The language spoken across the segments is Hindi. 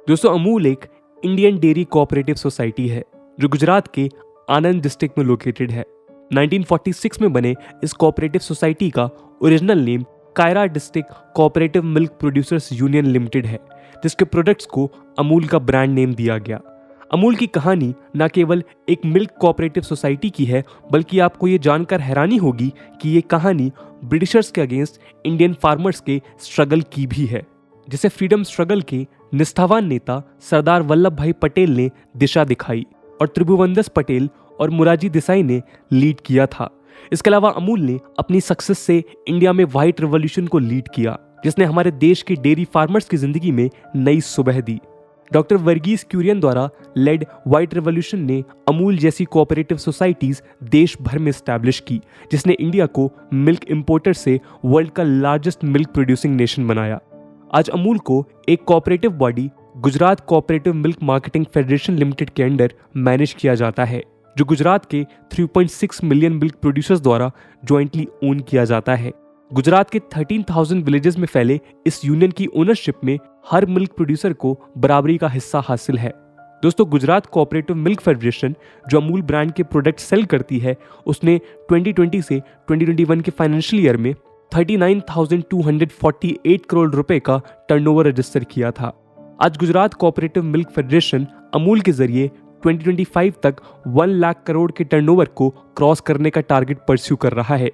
दोस्तों, अमूल एक इंडियन डेयरी कोऑपरेटिव सोसाइटी है जो गुजरात के आनंद डिस्ट्रिक्ट में लोकेटेड है। 1946 में बने इस कोऑपरेटिव सोसाइटी का original name Kaira district cooperative milk producers union limited है, जिसके प्रोडक्ट्स को अमूल का ब्रांड नेम दिया गया। अमूल की कहानी न केवल एक मिल्क कोऑपरेटिव सोसाइटी की है, बल्कि आपको ये जानकर हैरानी होगी कि ये कहानी ब्रिटिशर्स के अगेंस्ट इंडियन फार्मर्स के स्ट्रगल की भी है, जिसे फ्रीडम स्ट्रगल के निष्ठावान नेता सरदार वल्लभ भाई पटेल ने दिशा दिखाई और त्रिभुवनदास पटेल और मुरारजी देसाई ने लीड किया था। इसके अलावा अमूल ने अपनी सक्सेस से इंडिया में व्हाइट रिवॉल्यूशन को लीड किया, जिसने हमारे देश के डेयरी फार्मर्स की जिंदगी में नई सुबह दी। डॉक्टर वर्गीस क्यूरियन द्वारा लेड व्हाइट रिवॉल्यूशन ने अमूल जैसी कोऑपरेटिव सोसाइटीज देश भर में स्टैब्लिश की, जिसने इंडिया को मिल्क इंपोर्टर से वर्ल्ड का लार्जेस्ट मिल्क प्रोड्यूसिंग नेशन बनाया। आज अमूल को एक cooperative body Gujarat cooperative milk marketing federation limited के अंडर मैनेज किया जाता है, जो गुजरात के 3.6 मिलियन मिल्क प्रोड्यूसर्स द्वारा ज्वाइंटली ओन किया जाता है। गुजरात के 13,000 विलेजेस में फैले इस यूनियन की ओनरशिप में हर मिल्क प्रोड्यूसर को बराबरी का हिस्सा हासिल है। दोस्तों, गुजरात कोऑपरेटिव मिल्क फेडरेशन जो अमूल ब्रांड के प्रोडक्ट सेल करती है, उसने 2020 से 2021 के फाइनेंशियल ईयर में 39,248 करोड़ रुपए का टर्नओवर रजिस्टर किया था। आज Gujarat cooperative milk federation Amul के जरिए 2025 तक 1 लाख करोड़ के टर्नओवर को क्रॉस करने का टारगेट परस्यू कर रहा है।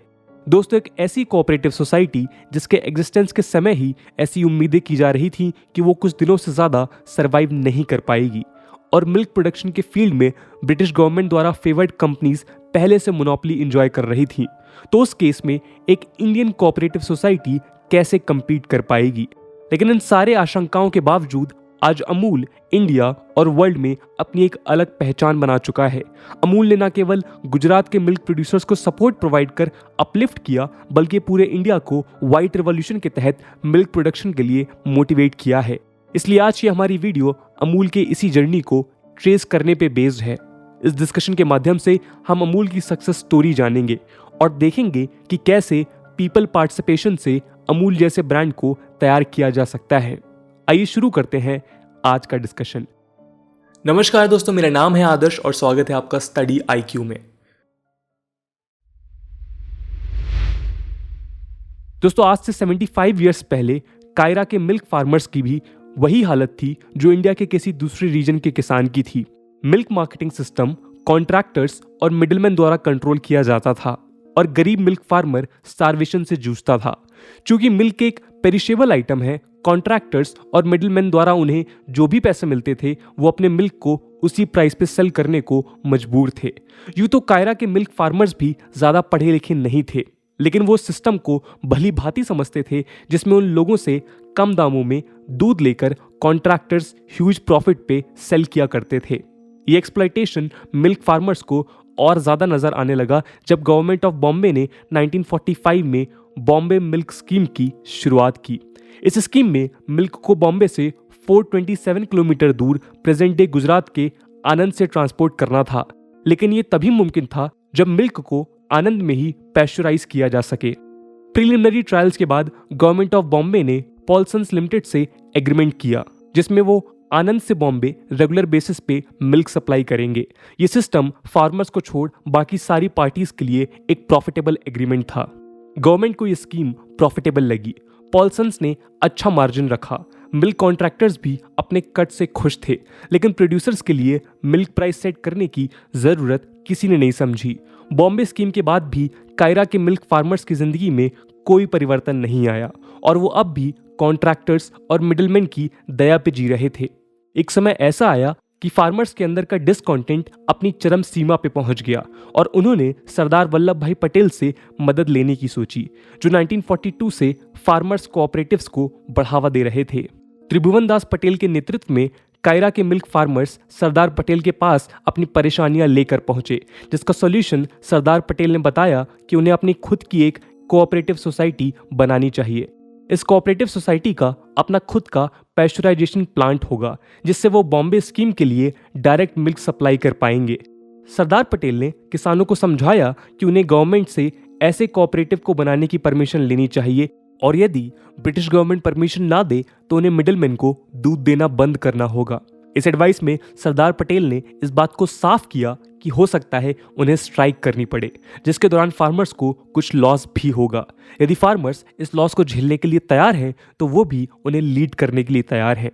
दोस्तों, एक ऐसी कोऑपरेटिव सोसाइटी जिसके एग्जिस्टेंस के समय ही ऐसी उम्मीदें की जा रही थी कि वो कुछ दिनों से ज़्यादा सर्वाइव नहीं कर पाएगी और मिल्क प्रोडक्शन के फील्ड में ब्रिटिश गवर्नमेंट द्वारा फेवर्ड कंपनीज पहले से मोनोपोली एंजॉय कर रही थी, तो उस केस में एक इंडियन कोऑपरेटिव सोसाइटी कैसे compete कर पाएगी। लेकिन इन सारे आशंकाओं के बावजूद आज अमूल इंडिया और वर्ल्ड में अपनी एक अलग पहचान बना चुका है। अमूल ने न केवल गुजरात के मिल्क प्रोड्यूसर्स को सपोर्ट प्रोवाइड कर अपलिफ्ट किया, बल्कि पूरे इंडिया को व्हाइट रिवॉल्यूशन के तहत मिल्क प्रोडक्शन के लिए मोटिवेट किया है। इसलिए आज की हमारी वीडियो अमूल के इसी जर्नी को ट्रेस करने पे बेस्ड है। इस डिस्कशन के माध्यम से हम अमूल की सक्सेस स्टोरी जानेंगे और देखेंगे कि कैसे पीपल पार्टिसिपेशन से अमूल जैसे ब्रांड को तैयार किया जा सकता है। आइए शुरू करते हैं आज का डिस्कशन। नमस्कार दोस्तों, मेरा नाम है आदर्श और स्वागत है आपका स्टडी IQ में। दोस्तों, आज से 75 इयर्स पहले कायरा के मिल्क फार्मर्स की भी वही हालत थी जो इंडिया के किसी दूसरे रीजन के किसान की थी। मिल्क मार्केटिंग सिस्टम कॉन्ट्रैक्टर्स और मिडिलमैन द्वारा कंट्रोल किया जाता था और गरीब मिल्क फार्मर स्टारवेशन से जूझता था। चूंकि मिल्क एक पेरिशेबल आइटम है, कॉन्ट्रैक्टर्स और मिडिलमैन द्वारा उन्हें जो भी पैसे मिलते थे वो अपने मिल्क को उसी प्राइस पे सेल करने को मजबूर थे। यूं तो कायरा के मिल्क फार्मर्स भी ज्यादा पढ़े लिखे नहीं थे, लेकिन वो सिस्टम को भली भांति समझते थे, जिसमें उन लोगों से कम दामों में दूध लेकर कॉन्ट्रैक्टर्स ह्यूज प्रॉफिट पे सेल किया करते थे। ये एक्सप्लॉयटेशन मिल्क फार्मर्स को और ज्यादा नजर आने लगा जब गवर्नमेंट ऑफ बॉम्बे ने 1945 में बॉम्बे मिल्क स्कीम की शुरुआत की। इस स्कीम में मिल्क को बॉम्बे से 427 किलोमीटर दूर प्रेजेंट डे गुजरात के आनंद से ट्रांसपोर्ट करना था, लेकिन ये तभी मुमकिन था जब मिल्क को आनंद में ही पैस्चराइज किया जा सके। प्रिलिमिनरी ट्रायल्स के बाद गवर्नमेंट ऑफ बॉम्बे ने पॉल्सन्स लिमिटेड से एग्रीमेंट किया, जिसमें वो आनंद से बॉम्बे रेगुलर बेसिस पे मिल्क सप्लाई करेंगे। ये सिस्टम फार्मर्स को छोड़ बाकी सारी पार्टीज के लिए एक प्रॉफिटेबल एग्रीमेंट था। गवर्नमेंट को ये स्कीम प्रॉफिटेबल लगी। पॉल्सन्स ने अच्छा मार्जिन रखा। मिल्क कॉन्ट्रैक्टर्स भी अपने कट से खुश थे, लेकिन प्रोड्यूसर्स के लिए मिल्क प्राइस सेट करने की जरूरत किसी ने नहीं समझी। बॉम्बे स्कीम के बाद भी कायरा के मिल्क फार्मर्स की जिंदगी में कोई परिवर्तन नहीं आया और वो अब भी कॉन्ट्रैक्टर्स और मिडिलमैन की दया पे जी रहे थे। एक समय ऐसा आया कि फार्मर्स के अंदर का डिसकॉन्टेंट अपनी चरम सीमा पे पहुंच गया और उन्होंने सरदार वल्लभ भाई पटेल से मदद लेने की सोची, जो 1942 से फार्मर्स कोऑपरेटिव्स को बढ़ावा दे रहे थे। त्रिभुवनदास पटेल के नेतृत्व में कायरा के मिल्क फार्मर्स सरदार पटेल के पास अपनी परेशानियां लेकर पहुंचे, जिसका सॉल्यूशन सरदार पटेल ने बताया कि उन्हें अपनी खुद की एक कोऑपरेटिव सोसाइटी बनानी चाहिए। इस कोऑपरेटिव सोसाइटी का अपना खुद का पैस्चराइजेशन प्लांट होगा, जिससे वो बॉम्बे स्कीम के लिए डायरेक्ट मिल्क सप्लाई कर पाएंगे। सरदार पटेल ने किसानों को समझाया कि उन्हें गवर्नमेंट से ऐसे कोऑपरेटिव को बनाने की परमिशन लेनी चाहिए और यदि ब्रिटिश गवर्नमेंट परमिशन ना दे तो उन्हें मिडलमैन को दूध देना बंद करना होगा। इस एडवाइस में सरदार पटेल ने इस बात को साफ किया कि हो सकता है उन्हें स्ट्राइक करनी पड़े, जिसके दौरान फार्मर्स को कुछ लॉस भी होगा। यदि फार्मर्स इस लॉस को झेलने के लिए तैयार हैं तो वो भी उन्हें लीड करने के लिए तैयार हैं।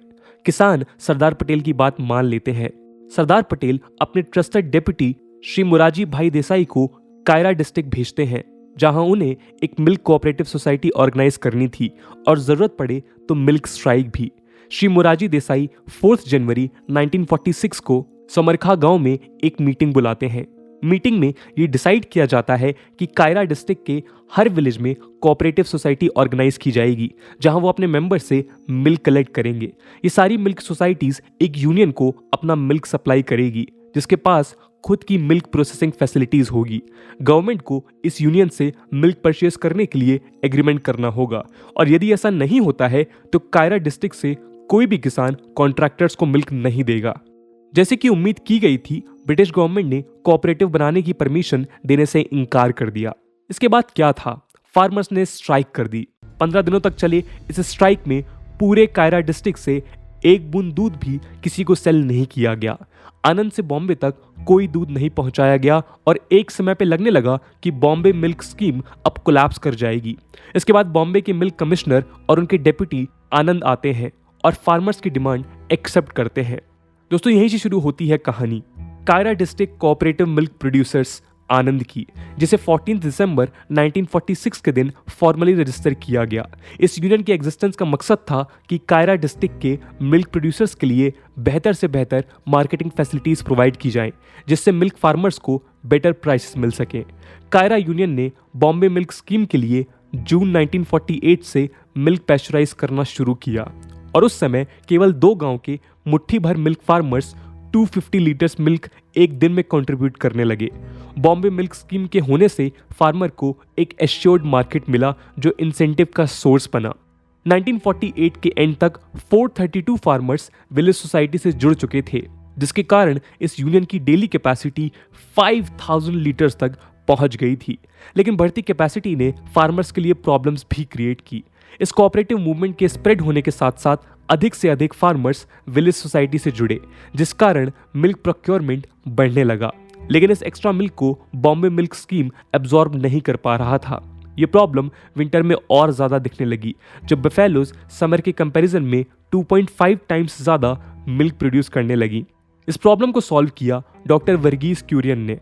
किसान सरदार पटेल की बात मान लेते हैं। सरदार पटेल अपने ट्रस्टेड डेप्यूटी श्री मोरारजी भाई देसाई को कायरा डिस्ट्रिक्ट भेजते हैं, जहां उन्हें एक मिल्क कोऑपरेटिव सोसाइटी ऑर्गेनाइज करनी थी और जरूरत पड़े तो मिल्क स्ट्राइक भी। श्री मोरारजी देसाई 4 जनवरी 1946 को समरखा गांव में एक मीटिंग बुलाते हैं। मीटिंग में ये डिसाइड किया जाता है कि कायरा डिस्ट्रिक्ट के हर विलेज में कोऑपरेटिव सोसाइटी ऑर्गेनाइज की जाएगी, जहां वो अपने मेंबर से मिल्क कलेक्ट करेंगे। ये सारी मिल्क सोसाइटीज एक यूनियन को अपना मिल्क सप्लाई करेगी, जिसके पास खुद की मिल्क प्रोसेसिंग फैसिलिटीज होगी। गवर्नमेंट को इस यूनियन से मिल्क परचेज करने के लिए एग्रीमेंट करना होगा, और यदि ऐसा नहीं होता है तो कायरा डिस्ट्रिक्ट से कोई भी किसान कॉन्ट्रैक्टर्स को मिल्क नहीं देगा। जैसे कि उम्मीद की गई थी, ब्रिटिश गवर्नमेंट ने कोऑपरेटिव बनाने की परमिशन देने से इनकार कर दिया। इसके बाद क्या था, फार्मर्स ने स्ट्राइक कर दी। 15 दिनों तक चले इस स्ट्राइक में पूरे कायरा डिस्ट्रिक्ट से एक बूंद दूध भी किसी को सेल नहीं किया गया। आनंद से बॉम्बे तक कोई दूध नहीं पहुंचाया गया और एक समय पे लगने लगा कि बॉम्बे मिल्क स्कीम अब कोलैप्स कर जाएगी। इसके बाद बॉम्बे के मिल्क कमिश्नर और उनके डेप्यूटी आनंद आते हैं और फार्मर्स की डिमांड एक्सेप्ट करते हैं। दोस्तों, यहीं से शुरू होती है कहानी Kaira district cooperative milk producers Anand की, जिसे 14 दिसंबर 1946 के दिन फॉर्मली रजिस्टर किया गया। इस यूनियन के एग्जिस्टेंस का मकसद था कि कायरा डिस्ट्रिक्ट के मिल्क प्रोड्यूसर्स के लिए बेहतर से बेहतर मार्केटिंग फैसिलिटीज प्रोवाइड की जाएं, जिससे मिल्क फार्मर्स को बेटर प्राइसेस मिल सके। कायरा यूनियन ने बॉम्बे मिल्क स्कीम के लिए जून 1948 से मिल्क पैस्चराइज करना शुरू किया, और उस समय केवल 2 गांव के मुट्ठी भर मिल्क फार्मर्स 250 लीटर्स मिल्क एक दिन में कंट्रीब्यूट करने लगे। बॉम्बे मिल्क स्कीम के होने से फार्मर को एक एश्योर्ड मार्केट मिला, जो इंसेंटिव का सोर्स बना। 1948 के एंड तक 432 फार्मर्स विलेज सोसाइटी से जुड़ चुके थे, जिसके कारण इस यूनियन की डेली कैपेसिटी 5000 लीटर्स तक पहुंच गई थी। लेकिन बढ़ती कैपेसिटी ने फार्मर्स के लिए प्रॉब्लम्स भी क्रिएट की। इस कोऑपरेटिव मूवमेंट के स्प्रेड होने के साथ साथ अधिक से अधिक फार्मर्स विलेज सोसाइटी से जुड़े, जिस कारण मिल्क प्रोक्योरमेंट बढ़ने लगा। लेकिन इस एक्स्ट्रा मिल्क को बॉम्बे मिल्क स्कीम एब्जॉर्ब नहीं कर पा रहा था। ये प्रॉब्लम विंटर में और ज़्यादा दिखने लगी, जब बफेलोज समर के कंपैरिजन में 2.5 टाइम्स ज़्यादा मिल्क प्रोड्यूस करने लगी। इस प्रॉब्लम को सॉल्व किया डॉक्टर वर्गीस क्यूरियन ने।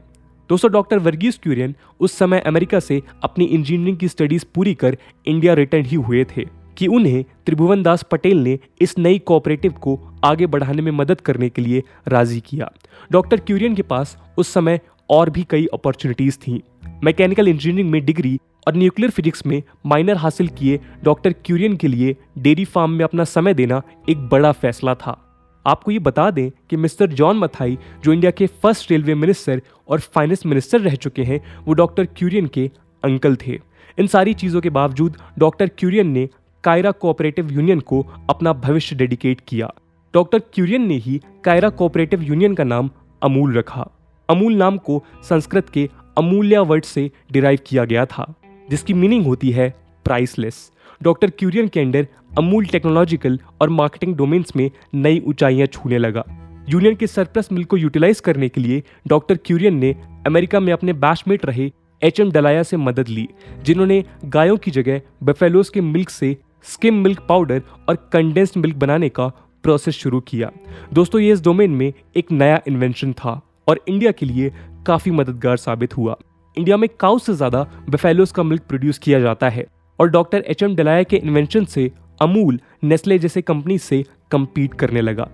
दोस्तों, डॉक्टर वर्गीस क्यूरियन उस समय अमेरिका से अपनी इंजीनियरिंग की स्टडीज पूरी कर इंडिया रिटर्न ही हुए थे कि उन्हें त्रिभुवन दास पटेल ने इस नई कोऑपरेटिव को आगे बढ़ाने में मदद करने के लिए राजी किया। डॉक्टर क्यूरियन के पास उस समय और भी कई अपॉर्चुनिटीज थीं। मैकेनिकल इंजीनियरिंग में डिग्री और न्यूक्लियर फिजिक्स में माइनर हासिल किए डॉक्टर क्यूरियन के लिए डेयरी फार्म में अपना समय देना एक बड़ा फैसला था। आपको ये बता दें कि मिस्टर जॉन मथाई, जो इंडिया के फर्स्ट रेलवे मिनिस्टर और फाइनेंस मिनिस्टर रह चुके हैं, वो डॉक्टर क्यूरियन के अंकल थे। इन सारी चीज़ों के बावजूद डॉक्टर क्यूरियन ने कायरा कोऑपरेटिव यूनियन को अपना भविष्य डेडिकेट किया। डॉक्टर क्यूरियन ने ही कायरा कोऑपरेटिव यूनियन का नाम अमूल रखा। अमूल नाम को संस्कृत के अमूल्या वर्ड से डिराइव किया गया था, जिसकी मीनिंग होती है प्राइसलेस। डॉक्टर क्यूरियन के अंडर अमूल टेक्नोलॉजिकल और मार्केटिंग डोमेन्स में नई ऊंचाइयां छूने लगा। यूनियन के सरप्लस मिल्क को यूटिलाइज करने के लिए डॉक्टर क्यूरियन ने अमेरिका में अपने बैचमेट रहे एच.एम. डलाया से मदद ली, जिन्होंने गायों की जगह बफेलोज के मिल्क से स्किम मिल्क पाउडर और कंडेंस्ड मिल्क बनाने का प्रोसेस शुरू किया। दोस्तों, ये इस डोमेन में एक नया इन्वेंशन था और इंडिया के लिए काफ़ी मददगार साबित हुआ। इंडिया में काउ से ज़्यादा बफेलोज का मिल्क प्रोड्यूस किया जाता है, और डॉक्टर एच.एम. डलाया के इन्वेंशन से अमूल नेस्ले जैसे कंपनी से कम्पीट करने लगा।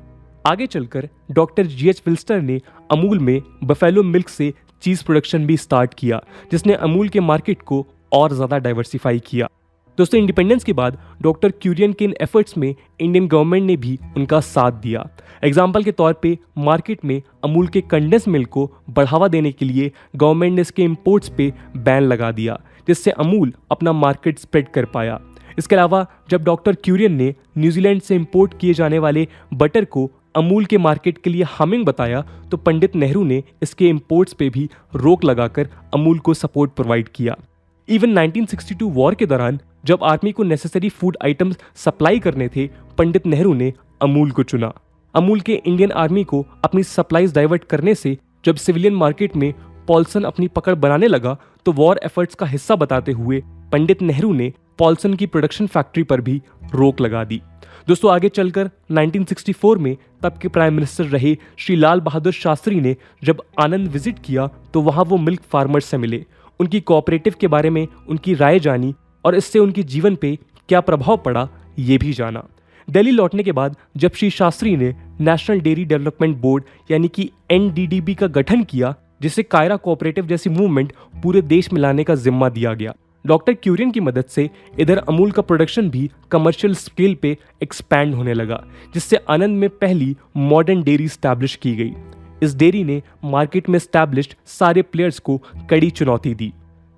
आगे चलकर डॉक्टर जी.एच. विल्स्टर ने अमूल में बफेलो मिल्क से चीज़ प्रोडक्शन भी स्टार्ट किया, जिसने अमूल के मार्केट को और ज़्यादा डाइवर्सिफाई किया। दोस्तों, इंडिपेंडेंस के बाद डॉक्टर क्यूरियन के इन एफर्ट्स में इंडियन गवर्नमेंट ने भी उनका साथ दिया। एग्जाम्पल के तौर पे मार्केट में अमूल के कंडेंस मिल्क को बढ़ावा देने के लिए गवर्नमेंट ने इसके इंपोर्ट्स पे बैन लगा दिया, जिससे अमूल अपना मार्केट स्प्रेड कर पाया। इसके अलावा जब डॉक्टर क्यूरियन ने न्यूजीलैंड से इंपोर्ट किए जाने वाले बटर को अमूल के मार्केट के लिए हार्मिंग बताया, तो पंडित नेहरू ने इसके इंपोर्ट्स पे भी रोक लगाकर अमूल को सपोर्ट प्रोवाइड किया। इवन 1962 वॉर के दौरान जब आर्मी को नेसेसरी फूड आइटम्स सप्लाई करने थे, पंडित नेहरू ने अमूल को चुना। अमूल के इंडियन आर्मी को अपनी सप्लाईज डाइवर्ट करने से जब सिविलियन मार्केट में पॉल्सन अपनी पकड़ बनाने लगा, तो वॉर एफर्ट्स का हिस्सा बताते हुए पंडित नेहरू ने पॉल्सन की प्रोडक्शन फैक्ट्री पर भी रोक लगा दी। दोस्तों, आगे चलकर 1964 में तब के प्राइम मिनिस्टर रहे श्री लाल बहादुर शास्त्री ने जब आनंद विजिट किया तो वहां वो मिल्क फार्मर्स से मिले, उनकी कोऑपरेटिव के बारे में उनकी राय जानी और इससे उनके जीवन पे क्या प्रभाव पड़ा ये भी जाना। दिल्ली लौटने के बाद जब श्री शास्त्री ने नेशनल डेयरी डेवलपमेंट बोर्ड यानी कि NDDB का गठन किया, जिसे कायरा कोऑपरेटिव जैसी मूवमेंट पूरे देश में लाने का जिम्मा दिया गया, डॉक्टर क्यूरियन की मदद से इधर अमूल का प्रोडक्शन भी कमर्शियल स्केल पे एक्सपैंड होने लगा, जिससे आनंद में पहली मॉडर्न डेयरी स्टैब्लिश की गई। इस डेयरी ने मार्केट में स्टैब्लिश्ड सारे प्लेयर्स को कड़ी चुनौती दी।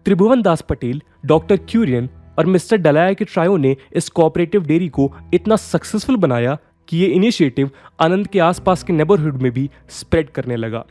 त्रिभुवन दास पटेल, डॉक्टर क्यूरियन और मिस्टर डलाया के ट्रायो ने इस कोऑपरेटिव डेयरी को इतना सक्सेसफुल बनाया कि ये इनिशिएटिव आनंद के आसपास के नेबरहुड में भी स्प्रेड करने लगा।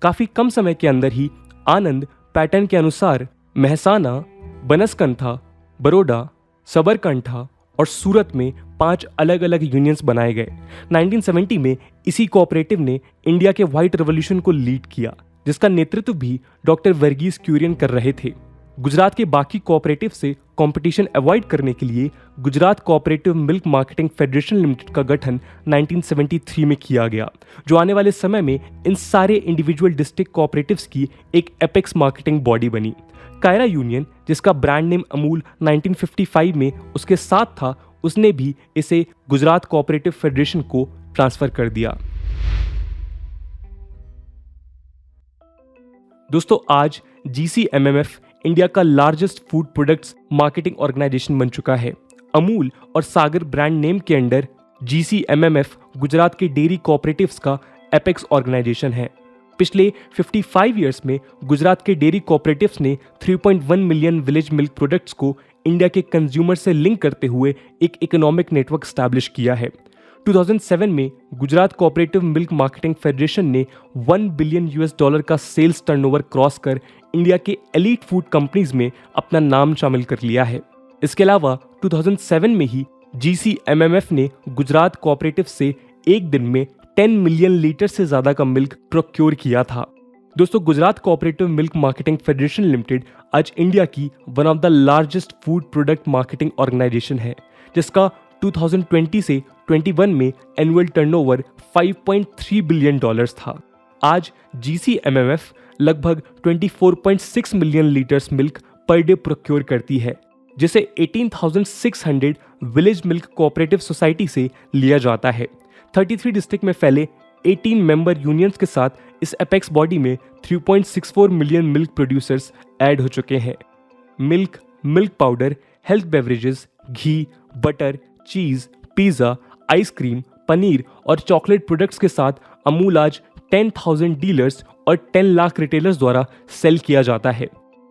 काफी कम समय के अंदर ही आनंद पैटर्न के अनुसार मेहसाना, बनसकंठा, बड़ौदा, सबरकंठा और सूरत में 5 अलग अलग यूनियंस बनाए गए। 1970 में इसी कोऑपरेटिव ने इंडिया के व्हाइट रेवोल्यूशन को लीड किया, जिसका नेतृत्व भी डॉक्टर वर्गीस क्यूरियन कर रहे थे। गुजरात के बाकी कोऑपरेटिव से कंपटीशन अवॉइड करने के लिए Gujarat cooperative milk marketing federation limited का गठन 1973 में किया गया, जो आने वाले समय में इन सारे इंडिविजुअल डिस्ट्रिक्ट कोऑपरेटिव्स की एक एपेक्स मार्केटिंग बॉडी बनी। कायरा यूनियन, जिसका ब्रांड नेम अमूल 1955 में उसके साथ था, उसने भी इसे गुजरात कोऑपरेटिव फेडरेशन को ट्रांसफर कर दिया। दोस्तों, आज GCMMF इंडिया का largest food products marketing organisation बन चुका है। अमूल और सागर ब्रांड नेम के अंडर GCMMF गुजरात के डेयरी कोऑपरेटिव्स का एपेक्स ऑर्गेनाइजेशन है। पिछले 55 इयर्स में गुजरात के डेयरी कोऑपरेटिव्स ने 3.1 मिलियन विलेज मिल्क प्रोडक्ट्स को इंडिया के कंज्यूमर से लिंक करते हुए एक इकोनॉमिक नेटवर्क स्टैब्लिश किया है। 2007 में Gujarat cooperative milk marketing federation ने $1 बिलियन का सेल्स टर्नओवर क्रॉस कर इंडिया के एलीट फूड कंपनीज में अपना नाम शामिल कर लिया है। इसके अलावा 2007 में ही GCMMF ने गुजरात कोऑपरेटिव से एक दिन में 10 मिलियन लीटर से ज्यादा का मिल्क प्रोक्योर किया था। दोस्तों, Gujarat cooperative milk marketing federation limited आज इंडिया की one of the largest food product marketing organisation है, जिसका 2020 से 21 में एनुअल टर्नओवर $5.3 बिलियन था। आज GCMMF लगभग 24.6 million litres milk per day procure करती है, जिसे 18,600 विलेज मिल्क कोऑपरेटिव सोसाइटी से लिया जाता है। 33 डिस्ट्रिक्ट में फैले 18 मेंबर यूनियंस के साथ इस एपेक्स बॉडी में 3.64 मिलियन मिल्क प्रोड्यूसर्स ऐड हो चुके हैं। Milk, milk powder, health beverages, ghee, butter, cheese, pizza, ice cream, paneer और चॉकलेट प्रोडक्ट्स के साथ अमूल आज 10,000 डीलर्स और 10 लाख रिटेलर्स द्वारा सेल किया जाता है।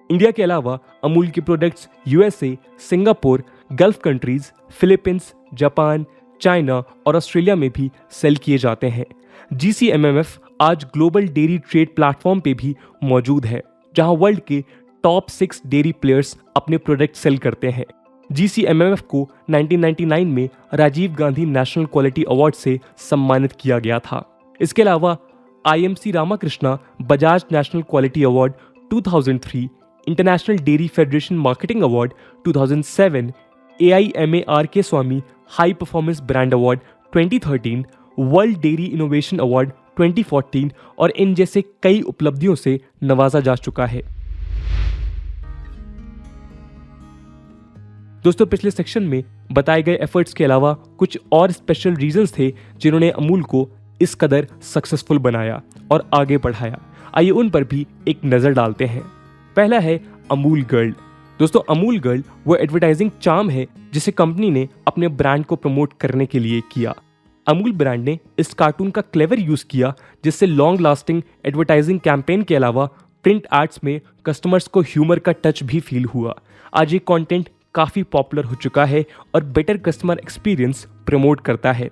इंडिया के अलावा अमूल के products USA, Singapore, gulf countries, Philippines, Japan, China और ऑस्ट्रेलिया में भी सेल किए जाते हैं। GCMMF आज ग्लोबल डेयरी ट्रेड प्लेटफॉर्म पे भी मौजूद है, जहां वर्ल्ड के टॉप 6 डेयरी प्लेयर्स अपने प्रोडक्ट सेल करते हैं। GCMMF को 1999 में Rajiv Gandhi national quality award से सम्मानित किया गया था। इसके अलावा IMC Ramakrishna Bajaj national quality award 2003, international dairy federation marketing award 2007, AIMARK Swami high performance brand award 2013, world dairy innovation award 2014 और इन जैसे कई उपलब्धियों से नवाजा जा चुका है। दोस्तों, पिछले सेक्शन में बताए गए एफर्ट्स के अलावा कुछ और स्पेशल रीजंस थे जिन्होंने अमूल को इस कदर सक्सेसफुल बनाया और आगे बढ़ाया। आइए उन पर भी एक नजर डालते हैं। पहला है अमूल गर्ल। दोस्तों, अमूल गर्ल वो एडवर्टाइजिंग चार्म है जिसे कंपनी ने अपने ब्रांड को प्रमोट करने के लिए किया। अमूल ब्रांड ने इस कार्टून का क्लेवर यूज किया, जिससे लॉन्ग लास्टिंग एडवर्टाइजिंग कैंपेन के अलावा प्रिंट एड्स में कस्टमर्स को ह्यूमर का टच भी फील हुआ। आज ये कंटेंट काफी पॉपुलर हो चुका है और बेटर कस्टमर एक्सपीरियंस प्रमोट करता है।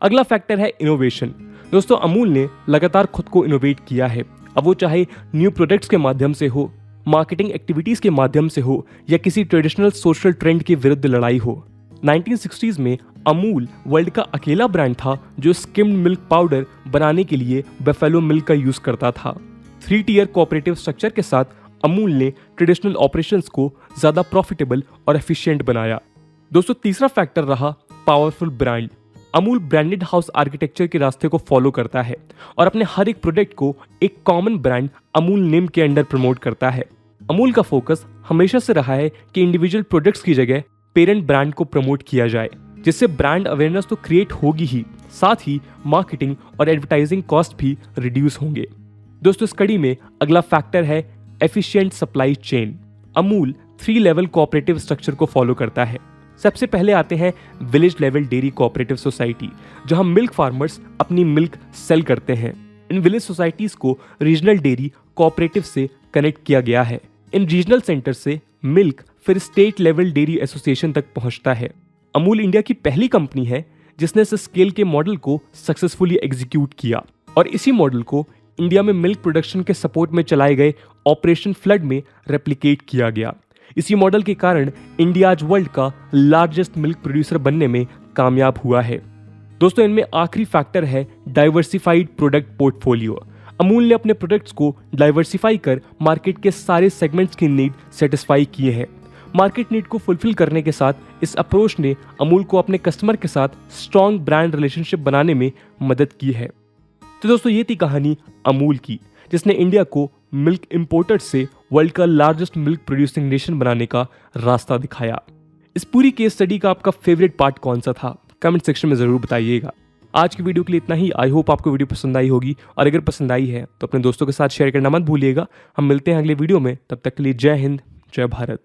अगला फैक्टर है इनोवेशन। दोस्तों, अमूल ने लगातार खुद को इनोवेट किया है, अब वो चाहे न्यू प्रोडक्ट्स के माध्यम से हो, मार्केटिंग एक्टिविटीज के माध्यम से हो या किसी ट्रेडिशनल सोशल ट्रेंड के विरुद्ध लड़ाई हो। 1960s में अमूल वर्ल्ड का अकेला ब्रांड था जो स्किम्ड मिल्क पाउडर बनाने के लिए बफेलो मिल्क का यूज करता था। 3 टियर कोऑपरेटिव स्ट्रक्चर के साथ अमूल ने ट्रेडिशनल ऑपरेशंस को ज्यादा प्रॉफिटेबल और एफिशिएंट बनाया। दोस्तों, तीसरा फैक्टर रहा powerful brand. Amul branded house architecture के रास्ते को फॉलो करता है और अपने हर एक प्रोडक्ट को एक कॉमन ब्रांड अमूल नेम के अंडर प्रमोट करता है। अमूल का फोकस हमेशा से रहा है कि इंडिविजुअल प्रोडक्ट्स की जगह पेरेंट ब्रांड को प्रमोट किया जाए, जिससे ब्रांड अवेयरनेस तो क्रिएट होगी ही, साथ ही मार्केटिंग और एडवर्टाइजिंग कॉस्ट भी रिड्यूस होंगे। दोस्तों, इस कड़ी में अगला फैक्टर है efficient supply chain. Amul 3 level cooperative structure को फॉलो करता है। सबसे पहले आते हैं village level dairy cooperative society, जहां मिल्क फार्मर्स अपनी मिल्क सेल करते हैं। इन विलेज सोसाइटीज को रीजनल डेयरी कोऑपरेटिव से कनेक्ट किया गया है। इन रीजनल सेंटर से मिल्क फिर स्टेट लेवल डेयरी एसोसिएशन तक पहुंचता है। अमूल इंडिया की पहली कंपनी है जिसने इस स्केल के मॉडल को सक्सेसफुली एग्जीक्यूट किया और इसी मॉडल को इंडिया में मिल्क प्रोडक्शन के सपोर्ट में चलाए गए ऑपरेशन फ्लड में रेप्लिकेट किया गया। इसी मॉडल के कारण इंडिया आज वर्ल्ड का लार्जेस्ट मिल्क प्रोड्यूसर बनने में कामयाब हुआ है। दोस्तों, इनमें आखिरी फैक्टर है डाइवर्सिफाइड प्रोडक्ट पोर्टफोलियो। अमूल ने अपने प्रोडक्ट्स को डाइवर्सिफाई कर मार्केट के सारे सेगमेंट्स की नीड सेटिस्फाई किए हैं। मार्केट नीड को फुलफिल करने के साथ इस अप्रोच ने अमूल को अपने कस्टमर के साथ स्ट्रॉन्ग ब्रांड रिलेशनशिप बनाने में मदद की है। तो दोस्तों, ये थी कहानी अमूल की, जिसने इंडिया को मिल्क इंपोर्टर से वर्ल्ड का लार्जेस्ट मिल्क प्रोड्यूसिंग नेशन बनाने का रास्ता दिखाया। इस पूरी केस स्टडी का आपका फेवरेट पार्ट कौन सा था, कमेंट सेक्शन में जरूर बताइएगा। आज की वीडियो के लिए इतना ही। आई होप आपको वीडियो पसंद आई होगी, और अगर पसंद आई है तो अपने दोस्तों के साथ शेयर करना मत भूलिएगा। हम मिलते हैं अगले वीडियो में, तब तक के लिए जय हिंद, जय भारत।